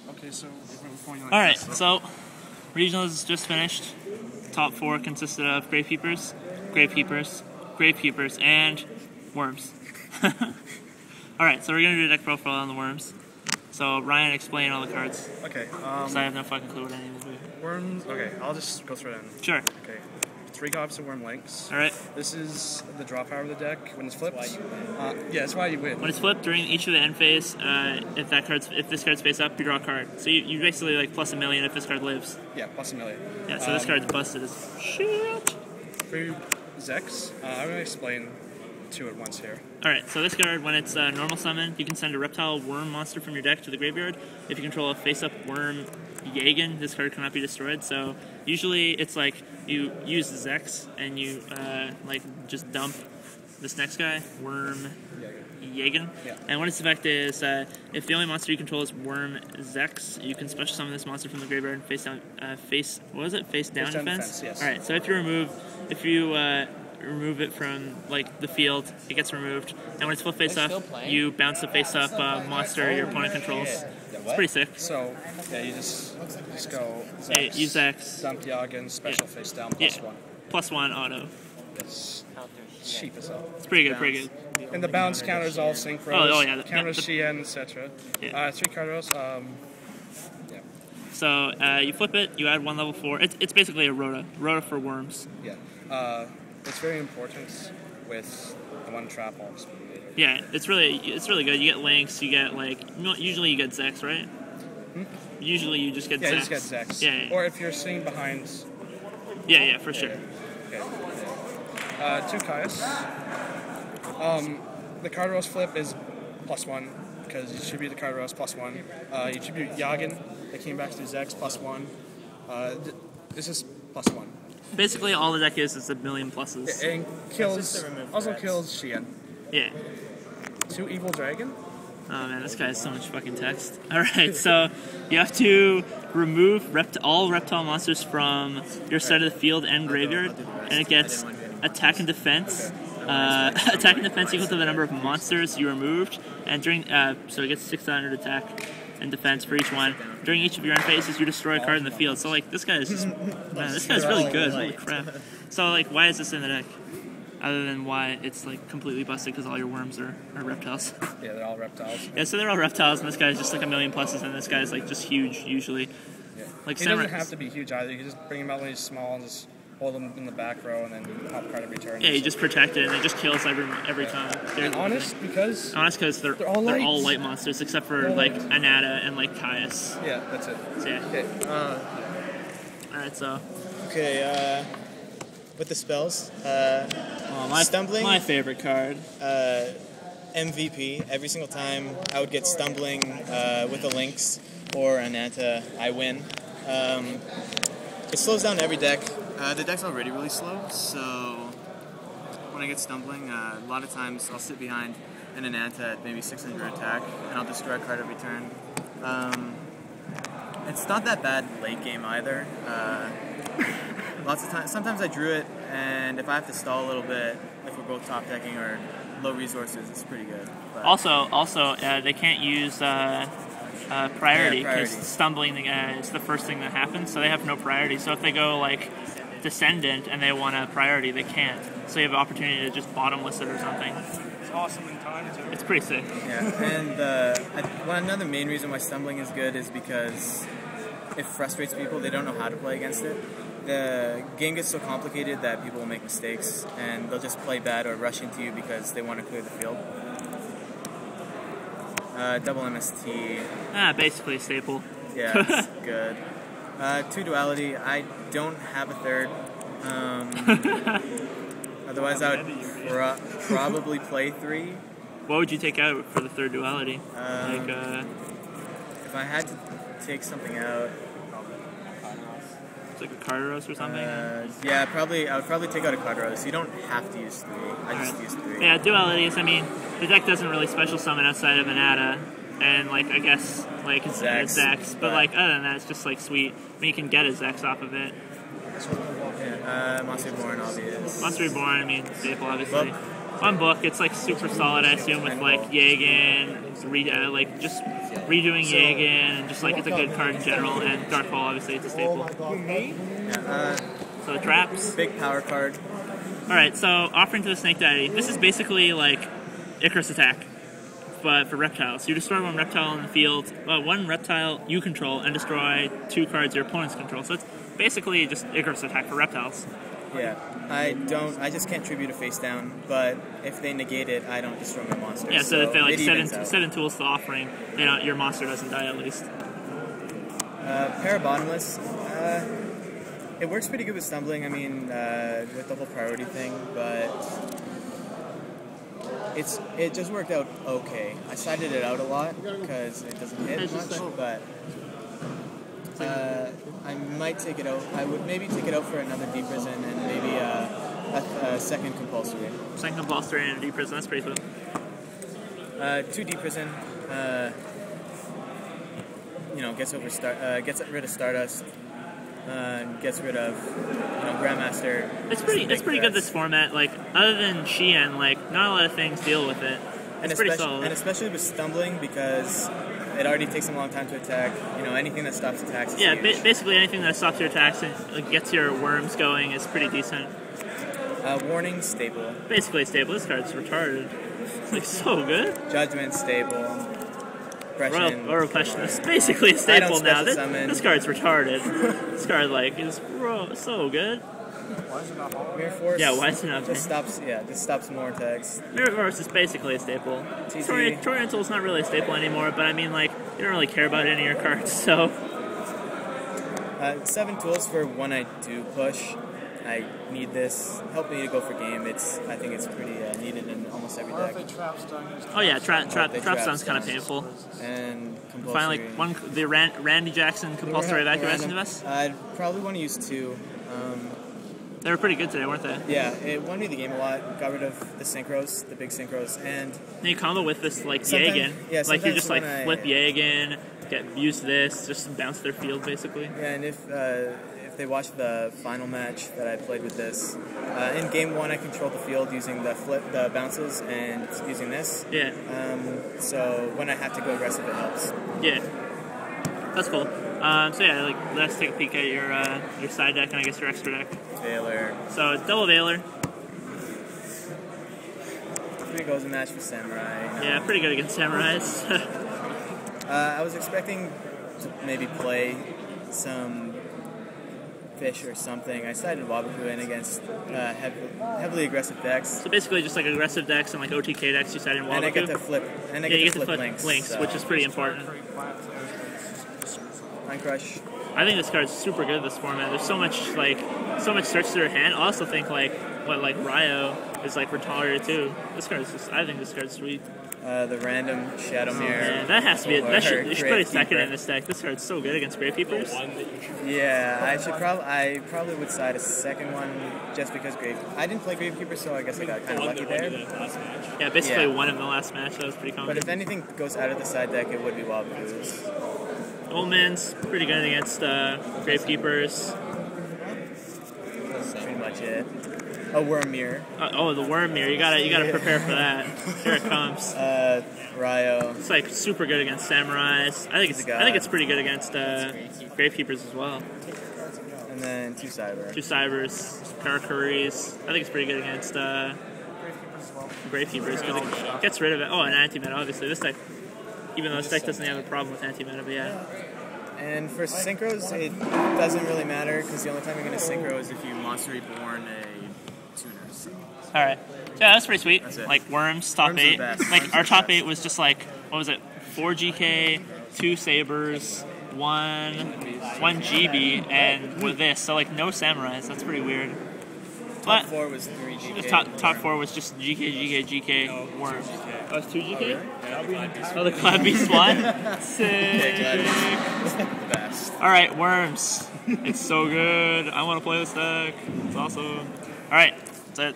Okay, so we're going like Alright, this, so regionals just finished. Top 4 consisted of Gravekeepers, Gravekeepers, and Worms. Alright, so we're going to do a deck profile on the Worms. So Ryan, explain all the cards. Okay. Because I have no fucking clue what any of them do. Worms. Okay, I'll just go through it. Sure. Okay. 3 copies of Worm Linx. Alright. This is the draw power of the deck when it's flipped. Yeah, that's why you win. When it's flipped during each of the end phase, if this card's face up, you draw a card. So you basically like plus 1,000,000 if this card lives. Yeah, plus 1,000,000. Yeah, so this card's busted as shit. For Xex, I'm going to explain 2 at once here. Alright, so this card, when it's normal summon, you can send a reptile worm monster from your deck to the graveyard. If you control a face-up Worm Yagan, this card cannot be destroyed. So usually it's like you use Xex and you like just dump this next guy, Worm Yagan. Yeah. And what its effect is, if the only monster you control is Worm Xex, you can special summon this monster from the graveyard and face down face down defense. Yes. Alright, so if you remove it from like the field, it gets removed, and when it's full face up, you bounce the face up monster your opponent controls. It's pretty sick. So yeah, you just go Xex, Yeah, use Xex, dump Yagan, special face down, +1. +1 auto. It's cheap as hell. It's pretty good, pretty good. And the bounce counters all synchros. Oh yeah, counters Shien, etc. Yeah. 3 Cartaros. Yeah. So you flip it, you add 1 level 4. It's basically a Rota for Worms. Yeah. It's very important with the 1 trap off. Yeah, it's really good. You get Links, you get like usually you get Xex, right? Usually you just get Xex. Yeah, you just get Xex. Yeah. Or if you're sitting behind. Yeah, for sure. Okay. 2 Caius. The Cartaros flip is +1 because you tribute the Cartaros +1. You tribute Yagan. That came back to Xex +1. This is +1. Basically, all the deck is 1,000,000 pluses. And kills. Also kills Shien. Yeah. 2 Evil Dragon. Oh man, this guy has so much fucking text. Alright, so you have to remove all reptile monsters from your side of the field and graveyard, and it gets attack and defense. Attack and defense equal to the number of monsters you removed, and during so it gets 600 attack and defense for each one. During each of your end phases, you destroy a card in the field. So like this guy is just man, this guy's really good. Holy crap! So like, why is this in the deck? Other than why it's like completely busted because all your worms are reptiles. Yeah, they're all reptiles. Yeah, so they're all reptiles, and this guy's just like 1,000,000 pluses, and this guy's like just huge usually. Yeah. Like he doesn't have to be huge either. You can just bring him out when he's small and just hold him in the back row and then pop a card every turn. Yeah, you just protect it, and it just kills every time. And honest because they're all light monsters except for like Ananta and like Caius. Yeah, that's it. So, yeah. Okay. Alright, so. Okay, with the spells, Stumbling. My favorite card. MVP. Every single time I would get Stumbling with a Linx or Ananta, I win. It slows down every deck. The deck's already really slow, so when I get Stumbling, a lot of times I'll sit behind an Ananta at maybe 600 attack, and I'll destroy a card every turn. It's not that bad late game either. Lots of times, sometimes I drew it, and if I have to stall a little bit, if we're both top decking or low resources, it's pretty good. But Also, they can't use priority because Stumbling is the first thing that happens, so they have no priority. So if they go like Descendant and they want a priority, they can't. So you have an opportunity to just Bottomless it or something. It's awesome in time too. It's pretty sick. Yeah, and another main reason why Stumbling is good is because it frustrates people. They don't know how to play against it. The game gets so complicated that people will make mistakes, and they'll just play bad or rush into you because they want to clear the field. Double MST. Basically a staple. Yeah, it's good. 2 Duality. I don't have a third. Otherwise, I would probably play 3. What would you take out for the 3rd Duality? If I had to take something out, it's like a Cartaros or something. Yeah, I would probably take out a Cartaros. You don't have to use 3. I just use 3. Yeah, dualities. I mean, the deck doesn't really special summon outside of Ananta, and like I guess like it's Xex, but like other than that, it's just like sweet. I mean, you can get a Xex off of it. Yeah, Monster Reborn, obvious. Monster Reborn, I mean, staple, obviously. On book, it's like super solid, I assume, with like Yagan, like just redoing Yagan, and just like it's a good card in general, and Dark Hole, obviously, it's a staple. Yeah, So the traps. big power card. Alright, so Offering to the Snake Deity. This is basically like Icarus Attack, but for reptiles. You destroy one reptile in the field, one reptile you control, and destroy 2 cards your opponents control. So it's basically just Icarus Attack for reptiles. Yeah, I just can't tribute a face down, but if they negate it, I don't destroy my monster. Yeah, so if they like it set in tools to the Offering, they don't, your monster doesn't die at least. Pair of Bottomless, it works pretty good with stumbling, I mean, with the whole priority thing, but it just worked out okay. I sided it out a lot because it doesn't hit much, but I might take it out. I would maybe take it out for another Deep Prison and maybe a second Compulsory. Second Compulsory and a Deep Prison, that's pretty cool. 2 Deep Prison, gets rid of Stardust, gets rid of Grandmaster. It's pretty good this format. Like other than Xian, like not a lot of things deal with it. It's pretty solid. And especially with stumbling because it already takes a long time to attack. Anything that stops attacks is huge. Basically anything that stops your attacks and gets your worms going is pretty decent. Warning, stable. Basically stable. This card's retarded. It's like so good. Judgment, stable. Royal Question is basically a staple now. This card's retarded. This card is so good. Mirror Force. Yeah, why is it not? Just stops more attacks. Mirror Force is basically a staple. Torrential is not really a staple anymore, but I mean, you don't really care about any of your cards, so. 7 tools for when I do push. I need this. Help me to go for game. I think it's pretty needed in almost every deck. Oh yeah, trap stun's kind of painful. And Finally, the Randy Jackson Compulsory Evacuation device. I'd probably want to use 2. They were pretty good today, weren't they? Yeah, it won me the game a lot. Got rid of the synchros, the big synchros, and you combo with this Yagan. Yeah, you just flip Yagan, use this, just bounce their field basically. Yeah, and if they watch the final match that I played with this, in game 1 I controlled the field using the bounces and using this. Yeah. So when I have to go aggressive, it helps. Yeah. That's cool. So yeah, let's take a peek at your side deck and I guess your extra deck. Veiler. So double Veiler. Pretty Gozen Match for Samurai. Yeah, pretty good against Samurais. I was expecting to maybe play some fish or something. I sided Waboku in against heavily aggressive decks. So basically just aggressive decks and OTK decks you side in Waboku. And I get to flip. And I get to flip Linx, so. Which is pretty important. Mind Crush. I think this card's super good this format. There's so much search through your hand. I also think Rai-oh is retarded too. I think this card's sweet. The random Shadow Mirror. Man, that has to be that should put a second in this deck. This card's so good against Gravekeepers. Yeah, I probably would side a second one just because I didn't play Gravekeeper, so I guess I got kind of lucky there. Yeah, basically one in the last match. That was pretty common. But if anything goes out of the side deck, it would be Waboku's. Oldman's pretty good against Gravekeepers. That's pretty much it. A Worm Mirror. The Worm Mirror. You gotta prepare for that. Here it comes. Rai-oh. It's super good against Samurais. I think it's pretty good against Gravekeepers as well. And then 2 Cyber. 2 Cybers, Karakuris. I think it's pretty good against Gravekeepers because it gets rid of it. Oh, and anti-meta, obviously. This deck, even though this deck doesn't have a problem with anti-meta, but yeah. And for synchros, it doesn't really matter because the only time you're going to synchro is if you Monster Reborn a tuner. So. Alright. Yeah, that's pretty sweet. That's it. Worms, top 8. Our top 8 was just 4 GK, 2 Sabers, 1 GB, and with this. So no Samurais. That's pretty weird. Top 4 was 3 GK. Top 4 was just GK, Worms. Oh, it's 2 GK? Oh, the Cloud Beast one? Sick. The best. Alright, Worms. It's so good. I want to play this deck. It's awesome. Alright, that's it.